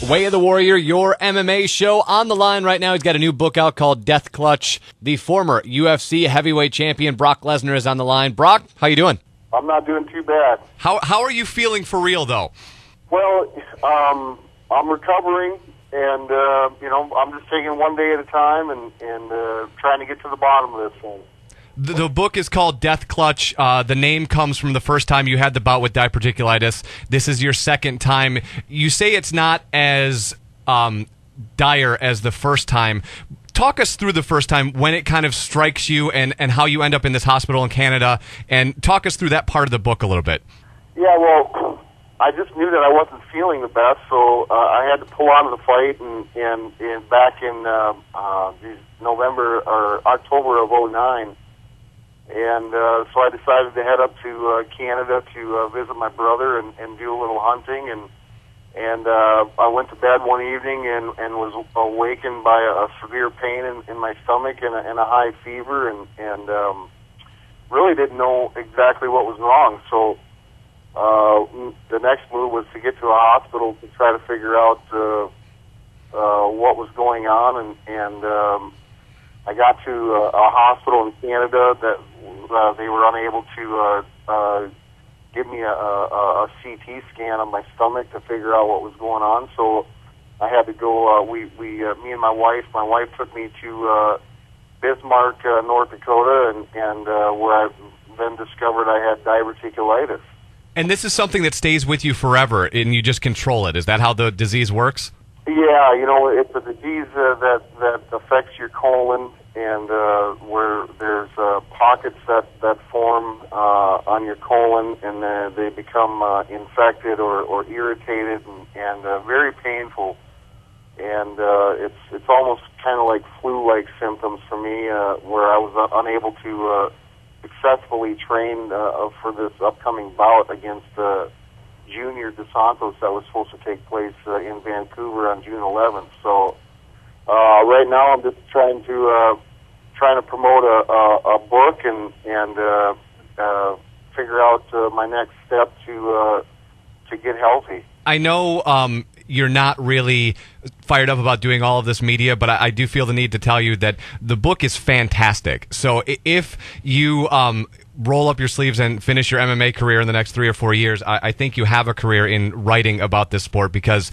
Way of the Warrior, your MMA show. On the line right now, he's got a new book out called Death Clutch. The former UFC heavyweight champion Brock Lesnar is on the line. Brock, how you doing? I'm not doing too bad. How are you feeling for real, though? Well, I'm recovering, and I'm just taking one day at a time and trying to get to the bottom of this thing. The book is called Death Clutch. The name comes from the first time you had the bout with diverticulitis. This is your second time. You say it's not as dire as the first time. Talk us through the first time, when it kind of strikes you and how you end up in this hospital in Canada, and talk us through that part of the book a little bit. Yeah, well, I just knew that I wasn't feeling the best, so I had to pull out of the fight, and back in November or October of '09. And so I decided to head up to Canada to visit my brother and do a little hunting. And I went to bed one evening and was awakened by a severe pain in my stomach and a high fever, and really didn't know exactly what was wrong. So the next move was to get to a hospital to try to figure out what was going on. And I got to a hospital in Canada that they were unable to give me a CT scan of my stomach to figure out what was going on. So I had to go. Me and my wife took me to Bismarck, North Dakota, and where I then discovered I had diverticulitis. And this is something that stays with you forever, and you just control it. Is that how the disease works? Yeah, it's a disease that affects your colon, and where there's pockets that form on your colon, and they become infected or irritated, and very painful. And it's almost kind of like flu-like symptoms for me, where I was unable to successfully train for this upcoming bout against Junior DeSantos that was supposed to take place in Vancouver on June 11th. So right now I'm just trying to promote a book and figure out my next step to get healthy. I know you're not really fired up about doing all of this media, but I do feel the need to tell you that the book is fantastic. So if you roll up your sleeves and finish your MMA career in the next 3 or 4 years, I think you have a career in writing about this sport, because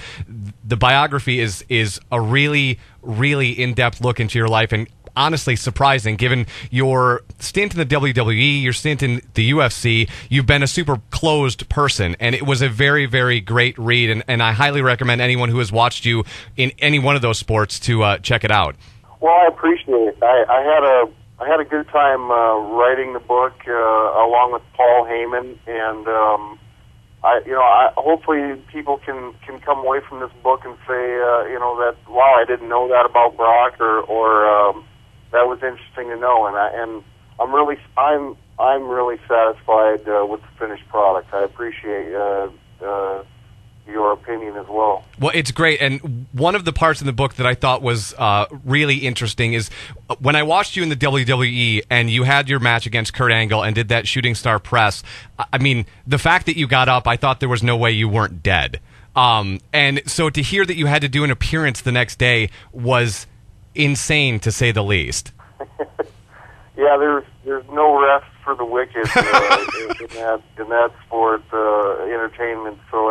the biography is a really, really in-depth look into your life, and honestly surprising given your stint in the WWE, your stint in the UFC. You've been a super closed person, and it was a very, very great read, and I highly recommend anyone who has watched you in any one of those sports to check it out. Well, I appreciate it. I had a good time writing the book along with Paul Heyman, and hopefully people can come away from this book and say that, wow, I didn't know that about Brock, or that was interesting to know, and I'm really satisfied with the finished product. I appreciate your opinion as well. Well, it's great, and one of the parts in the book that I thought was really interesting is when I watched you in the WWE and you had your match against Kurt Angle and did that shooting star press. I mean, the fact that you got up, I thought there was no way you weren't dead. And so to hear that you had to do an appearance the next day was insane, to say the least. Yeah, there's no rest for the wicked in that sport entertainment. So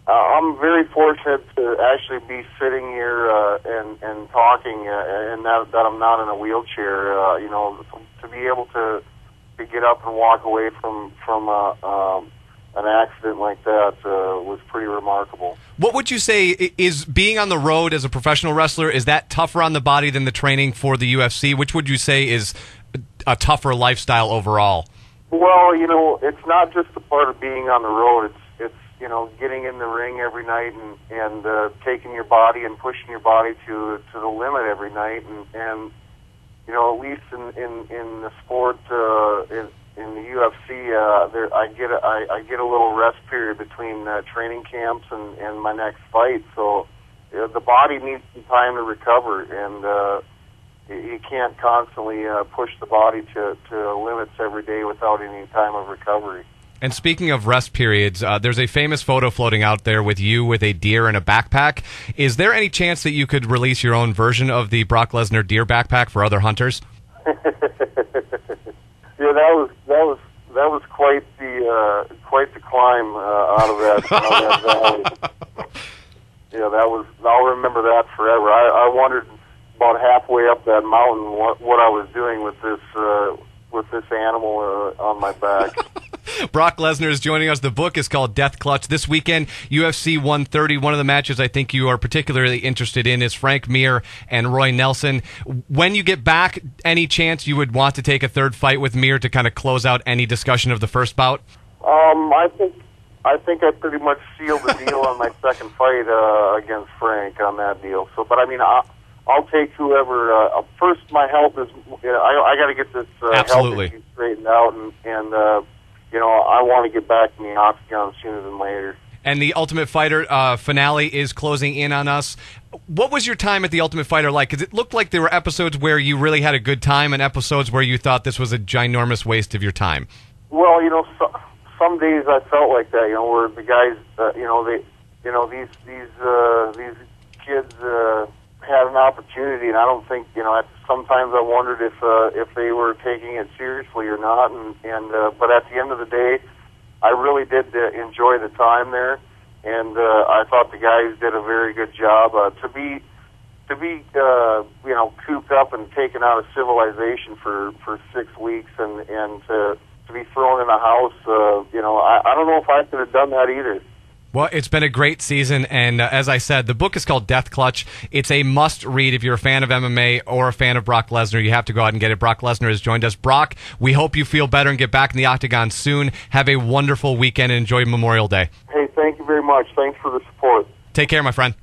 I'm very fortunate to actually be sitting here and talking, and that I'm not in a wheelchair. To be able to get up and walk away from an accident like that was pretty remarkable. What would you say is being on the road as a professional wrestler, is that tougher on the body than the training for the UFC? Which would you say is a tougher lifestyle overall? Well, it's not just the part of being on the road. It's getting in the ring every night and taking your body and pushing your body to the limit every night, and at least in the sport in the UFC, I get a little rest period between training camps and my next fight. So the body needs some time to recover, and you can't constantly push the body to limits every day without any time of recovery. And speaking of rest periods, there's a famous photo floating out there with you with a deer in a backpack. Is there any chance that you could release your own version of the Brock Lesnar deer backpack for other hunters? Yeah, that was quite the climb out of that valley. Yeah, I'll remember that forever. I wondered about halfway up that mountain what I was doing with this animal on my back. Brock Lesnar is joining us. The book is called Death Clutch. This weekend, UFC 130. One of the matches I think you are particularly interested in is Frank Mir and Roy Nelson. When you get back, any chance you would want to take a third fight with Mir to kind of close out any discussion of the first bout? I think I pretty much sealed the deal on my second fight against Frank on that deal. So, but I mean, I'll take whoever. First, my health is. I got to get this health issue straightened out, and I want to get back in the octagon sooner than later. And the Ultimate Fighter finale is closing in on us. What was your time at the Ultimate Fighter like? Because it looked like there were episodes where you really had a good time, and episodes where you thought this was a ginormous waste of your time. Well, some days I felt like that. Where the guys, these kids had an opportunity, and I don't think, sometimes I wondered if they were taking it seriously or not. But at the end of the day, I really did enjoy the time there, and I thought the guys did a very good job. To be cooped up and taken out of civilization for 6 weeks, and to be thrown in a house, I don't know if I could have done that either. Well, it's been a great season, and as I said, the book is called Death Clutch. It's a must-read if you're a fan of MMA or a fan of Brock Lesnar. You have to go out and get it. Brock Lesnar has joined us. Brock, we hope you feel better and get back in the octagon soon. Have a wonderful weekend and enjoy Memorial Day. Hey, thank you very much. Thanks for the support. Take care, my friend.